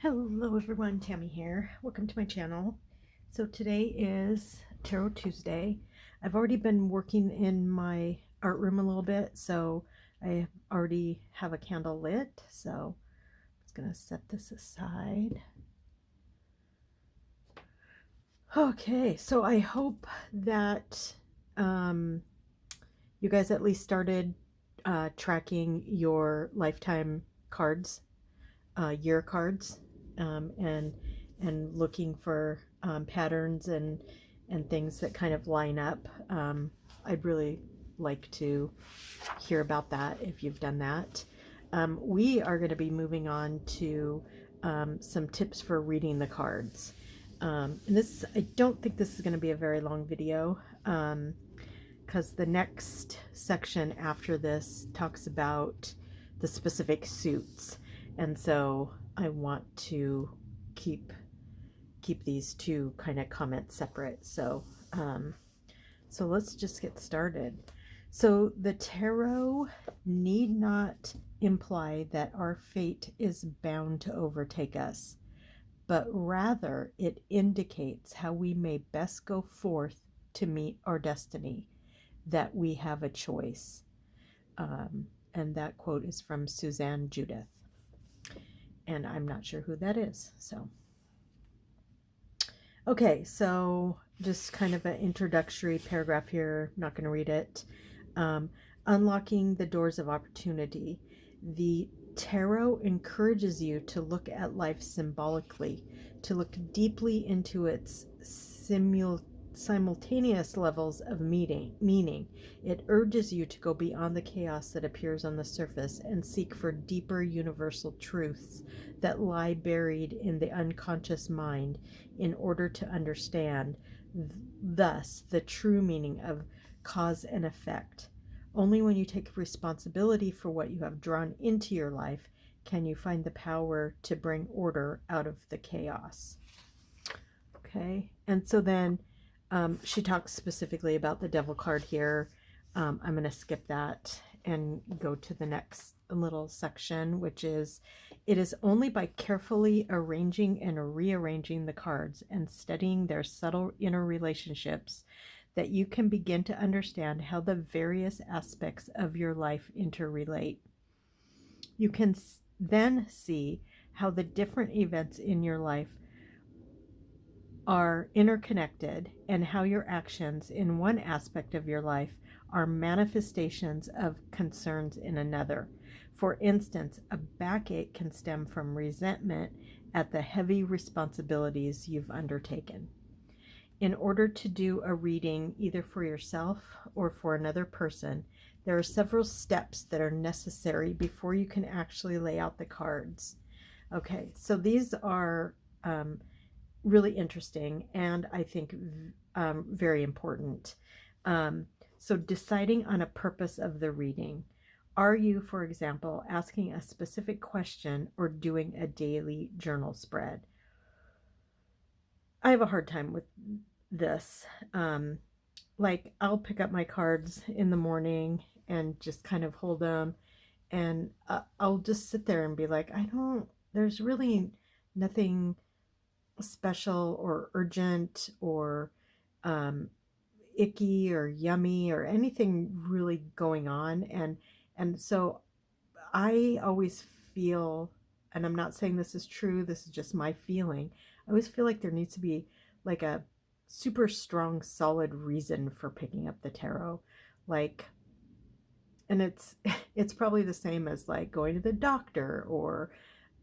Hello everyone, Tammy here. Welcome to my channel. So today is Tarot Tuesday. I've already been working in my art room a little bit, so I already have a candle lit. So I'm just going to set this aside. Okay, so I hope that you guys at least started tracking your lifetime cards, year cards, and looking for patterns and things that kind of line up. I'd really like to hear about that if you've done that. We are going to be moving on to some tips for reading the cards. And this, I don't think this is going to be a very long video, because the next section after this talks about the specific suits, and so I want to keep these two kind of comments separate. So so let's just get started. So the tarot need not imply that our fate is bound to overtake us, but rather it indicates how we may best go forth to meet our destiny, that we have a choice. And that quote is from Suzanne Judith. And I'm not sure who that is. So, okay, so just kind of an introductory paragraph here. I'm not going to read it. Unlocking the doors of opportunity. The tarot encourages you to look at life symbolically, to look deeply into its simultaneous levels of meaning. It urges you to go beyond the chaos that appears on the surface and seek for deeper universal truths that lie buried in the unconscious mind in order to understand, thus, the true meaning of cause and effect. Only when you take responsibility for what you have drawn into your life can you find the power to bring order out of the chaos. Okay, and so then she talks specifically about the devil card here. I'm going to skip that and go to the next little section, which is, it is only by carefully arranging and rearranging the cards and studying their subtle inner relationships that you can begin to understand how the various aspects of your life interrelate. You can then see how the different events in your life are interconnected, and how your actions in one aspect of your life are manifestations of concerns in another. For instance, a backache can stem from resentment at the heavy responsibilities you've undertaken. In order to do a reading either for yourself or for another person, there are several steps that are necessary before you can actually lay out the cards. Okay, so these are really interesting and I think very important. So deciding on a purpose of the reading. Are you, for example, asking a specific question or doing a daily journal spread? I have a hard time with this. Like, I'll pick up my cards in the morning and just kind of hold them, and I'll just sit there and be like, there's really nothing special or urgent or icky or yummy or anything really going on, and so I always feel, and I'm not saying this is true, this is just my feeling, I always feel like there needs to be like a super strong solid reason for picking up the tarot, like, and it's probably the same as like going to the doctor or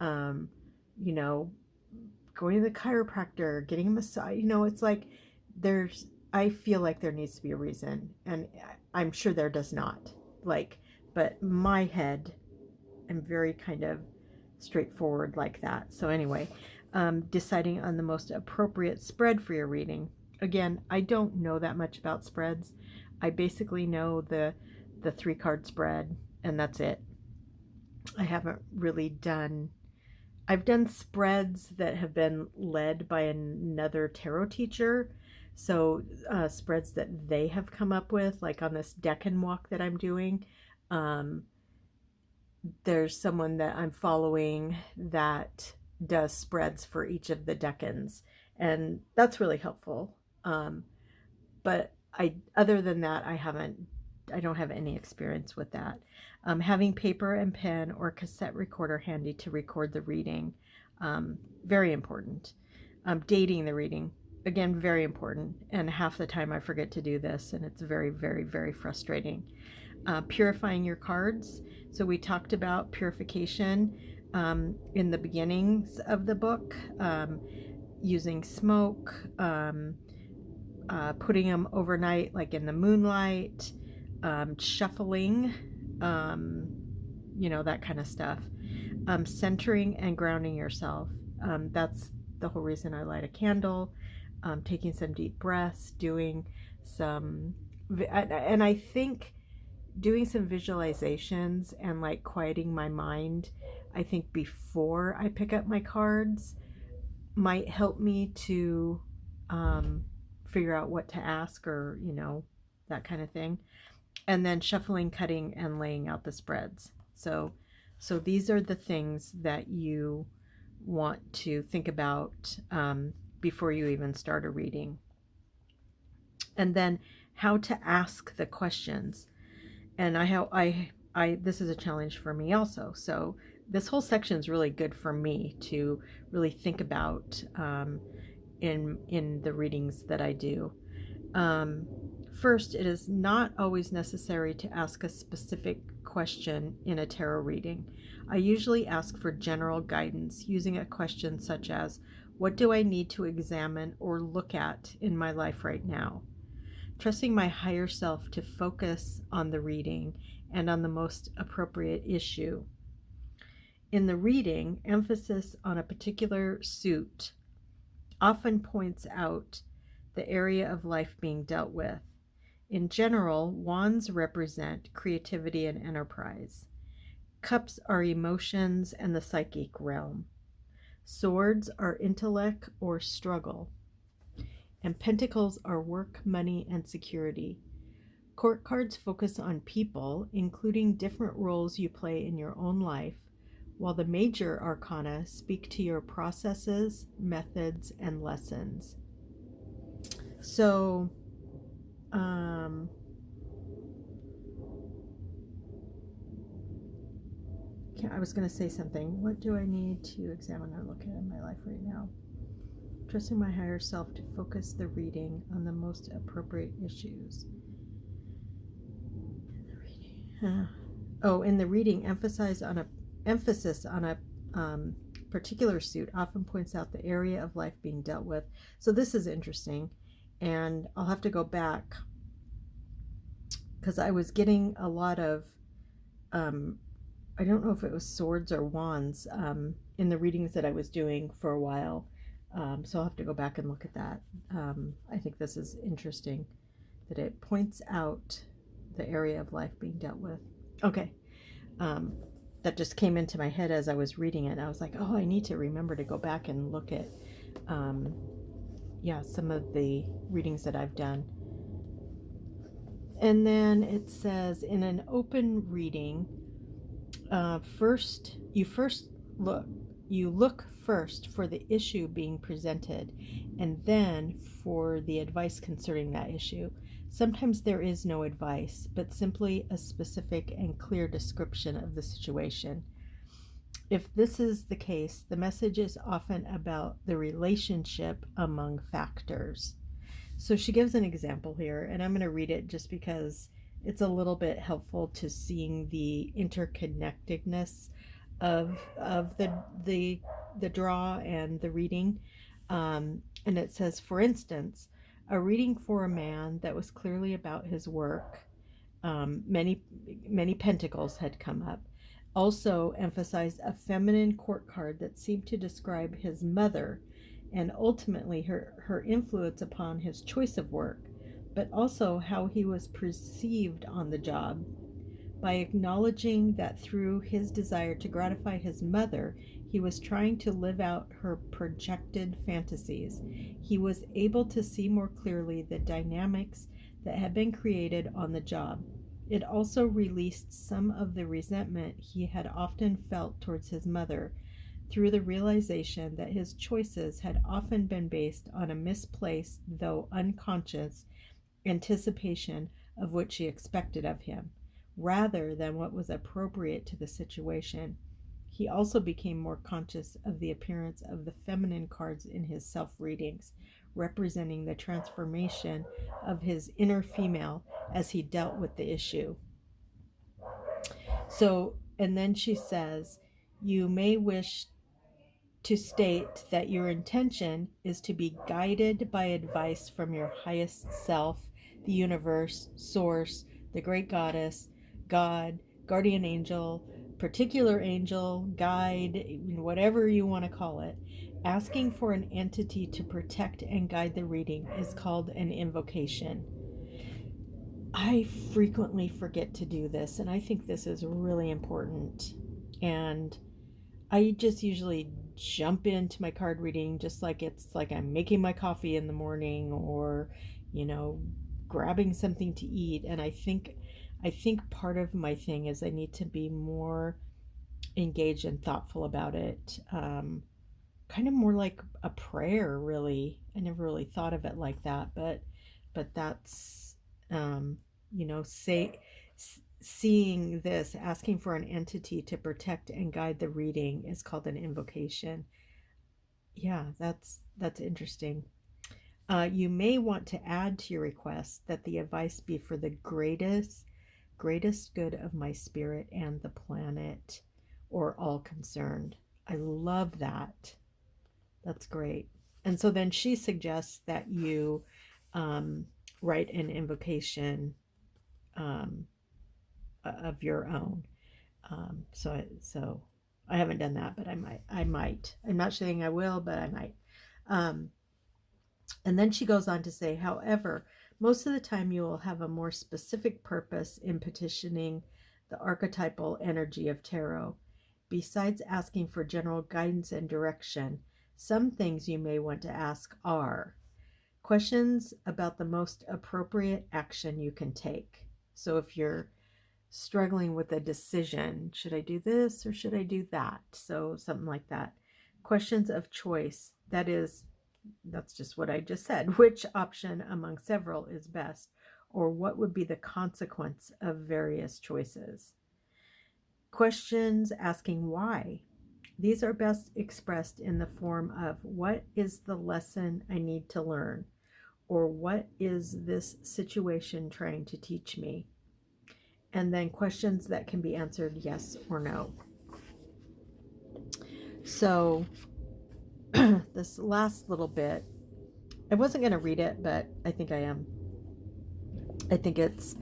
you know, going to the chiropractor, getting a massage. It's like I feel like there needs to be a reason, and I'm sure there does not. Like, but my head, I'm very kind of straightforward like that. So anyway, deciding on the most appropriate spread for your reading. Again, I don't know that much about spreads. I basically know the 3-card spread, and that's it. I haven't really done I've done spreads that have been led by another tarot teacher. So spreads that they have come up with, like on this Deccan walk that I'm doing. There's someone that I'm following that does spreads for each of the decans, and that's really helpful. But other than that, I don't have any experience with that. Having paper and pen or cassette recorder handy to record the reading, very important. Dating the reading, again, very important. And half the time I forget to do this, and it's very, very, very frustrating. Purifying your cards. So we talked about purification in the beginnings of the book, using smoke, putting them overnight, like in the moonlight, shuffling, that kind of stuff. Centering and grounding yourself. That's the whole reason I light a candle. Taking some deep breaths, doing some, and I think doing some visualizations and like quieting my mind, I think before I pick up my cards might help me to figure out what to ask, or that kind of thing. And then shuffling, cutting, and laying out the spreads. So these are the things that you want to think about before you even start a reading. And then how to ask the questions. And I this is a challenge for me also. So this whole section is really good for me to really think about in the readings that I do. First, it is not always necessary to ask a specific question in a tarot reading. I usually ask for general guidance using a question such as, what do I need to examine or look at in my life right now? Trusting my higher self to focus on the reading and on the most appropriate issue. In the reading, emphasis on a particular suit often points out the area of life being dealt with. In general, wands represent creativity and enterprise. Cups are emotions and the psychic realm. Swords are intellect or struggle. And pentacles are work, money, and security. Court cards focus on people, including different roles you play in your own life, while the major arcana speak to your processes, methods, and lessons. So, I was going to say something. What do I need to examine or look at in my life right now? Trusting my higher self to focus the reading on the most appropriate issues. In the reading, emphasis on a particular suit often points out the area of life being dealt with. So this is interesting, and I'll have to go back because I was getting a lot of I don't know if it was swords or wands in the readings that I was doing for a while. So I'll have to go back and look at that. I think this is interesting that it points out the area of life being dealt with. Okay. That just came into my head as I was reading it. I was like, oh, I need to remember to go back and look at some of the readings that I've done. And then it says, in an open reading, you look first for the issue being presented, and then for the advice concerning that issue. Sometimes there is no advice, but simply a specific and clear description of the situation. If this is the case, the message is often about the relationship among factors. So she gives an example here, and I'm going to read it just because it's a little bit helpful to seeing the interconnectedness of the draw and the reading. And it says, for instance, a reading for a man that was clearly about his work. Many pentacles had come up. Also emphasized a feminine court card that seemed to describe his mother and ultimately her influence upon his choice of work, but also how he was perceived on the job. By acknowledging that through his desire to gratify his mother, he was trying to live out her projected fantasies, he was able to see more clearly the dynamics that had been created on the job. It also released some of the resentment he had often felt towards his mother, through the realization that his choices had often been based on a misplaced, though unconscious, anticipation of what she expected of him, rather than what was appropriate to the situation. He also became more conscious of the appearance of the feminine cards in his self readings, representing the transformation of his inner female as he dealt with the issue. So, and then she says, you may wish to state that your intention is to be guided by advice from your highest self, the universe, source, the great goddess, God, guardian angel, particular angel, guide, whatever you want to call it. Asking for an entity to protect and guide the reading is called an invocation. I frequently forget to do this, and I think this is really important. And I just usually jump into my card reading just like it's like I'm making my coffee in the morning, or, you know, grabbing something to eat. And I think part of my thing is I need to be more engaged and thoughtful about it. Kind of more like a prayer, really. I never really thought of it like that, but that's um, say seeing this, asking for an entity to protect and guide the reading is called an invocation. Yeah, that's interesting. You may want to add to your request that the advice be for the greatest good of my spirit and the planet, or all concerned. I love that. That's great. And so then she suggests that you um, write an invocation um, of your own. So I haven't done that, but I might. I'm not saying I will, but I might. Um, and then she goes on to say, however, most of the time you will have a more specific purpose in petitioning the archetypal energy of tarot. Besides asking for general guidance and direction, some things you may want to ask are questions about the most appropriate action you can take. So if you're struggling with a decision, should I do this or should I do that? So something like that. Questions of choice. That's just what I just said. Which option among several is best? Or what would be the consequence of various choices? Questions asking why. These are best expressed in the form of what is the lesson I need to learn? Or what is this situation trying to teach me? And then questions that can be answered yes or no. So this last little bit, I wasn't going to read it, but I think I am. I think it's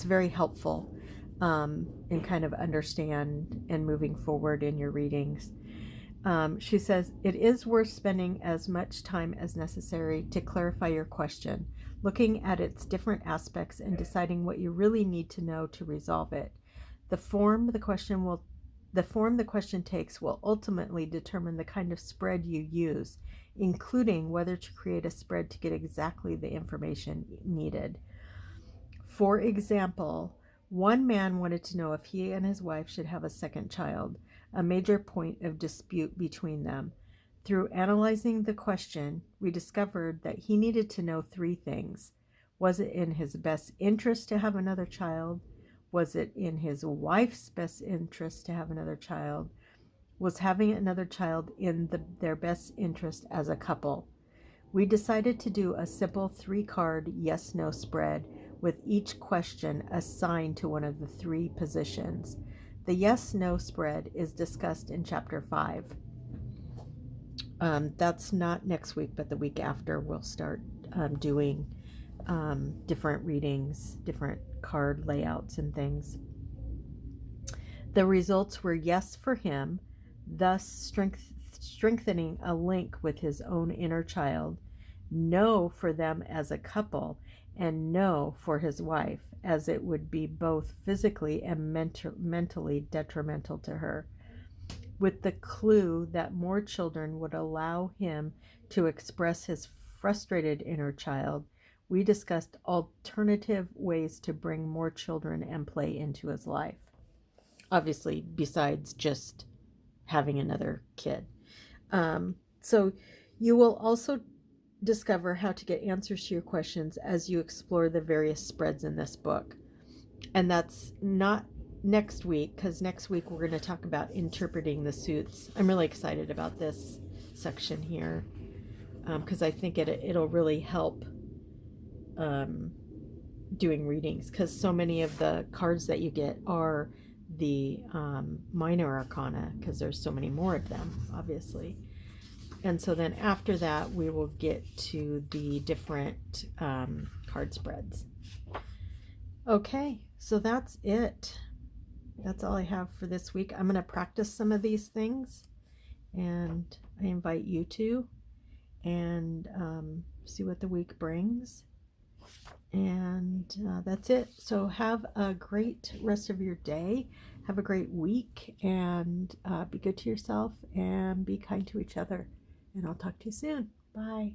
very helpful in kind of understand and moving forward in your readings. She says, it is worth spending as much time as necessary to clarify your question, looking at its different aspects and deciding what you really need to know to resolve it. The form the question takes will ultimately determine the kind of spread you use, including whether to create a spread to get exactly the information needed. For example, one man wanted to know if he and his wife should have a second child, a major point of dispute between them. Through analyzing the question, we discovered that he needed to know three things. Was it in his best interest to have another child? Was it in his wife's best interest to have another child? Was having another child in their best interest as a couple? We decided to do a simple 3-card yes-no spread with each question assigned to one of the 3 positions. The yes-no spread is discussed in Chapter 5. That's not next week, but the week after we'll start doing different readings, different card layouts and things. The results were yes for him, thus strengthening a link with his own inner child, no for them as a couple, and no for his wife, as it would be both physically and mentally detrimental to her, with the clue that more children would allow him to express his frustrated inner child. We discussed alternative ways to bring more children and play into his life. Obviously, besides just having another kid. So you will also discover how to get answers to your questions as you explore the various spreads in this book. And that's not next week, because next week we're going to talk about interpreting the suits. I'm really excited about this section here, because I think it'll really help doing readings, because so many of the cards that you get are the minor arcana, because there's so many more of them, obviously. And so then after that, we will get to the different card spreads. Okay, so that's it. That's all I have for this week. I'm going to practice some of these things, and I invite you to, and see what the week brings. And that's it. So have a great rest of your day. Have a great week, and be good to yourself and be kind to each other. And I'll talk to you soon. Bye.